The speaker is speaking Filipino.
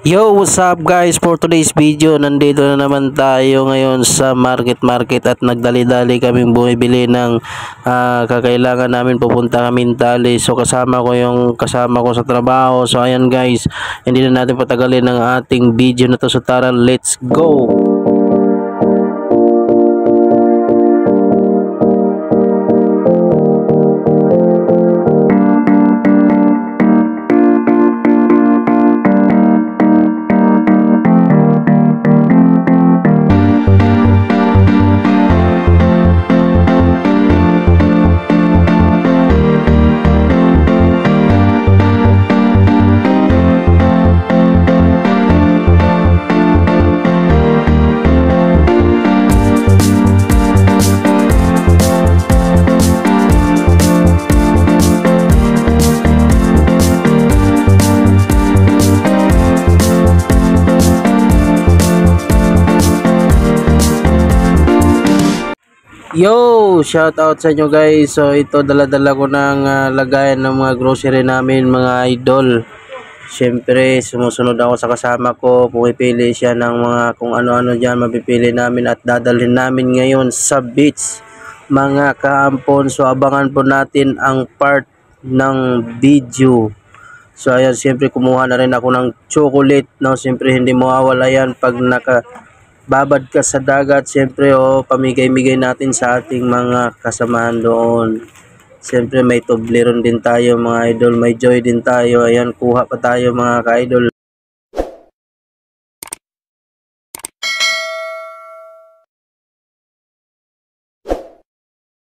Yo, what's up guys? For today's video, nandito na naman tayo ngayon sa market at nagdali-dali kaming bumibili ng kakailangan namin, pupunta kami Tali. So kasama ko yung kasama ko sa trabaho. So ayan guys, hindi na natin patagalin ang ating video na to. So tara, let's go! Yo, shout out sa inyo guys. So ito, dala-dala ko ng lagayan ng mga grocery namin mga idol. Siyempre sumusunod ako sa kasama ko, pumipili siya ng mga kung ano-ano dyan, mapipili namin at dadalhin namin ngayon sa beach mga kaampon. So abangan po natin ang part ng video. So ayan, siyempre kumuha na rin ako ng chocolate, no? Siyempre hindi mawawala yan pag babad ka sa dagat. Siyempre pamigay-migay natin sa ating mga kasamahan doon. Siyempre may Toblerone din tayo mga idol, may Joy din tayo. Ayan, kuha pa tayo mga ka-idol.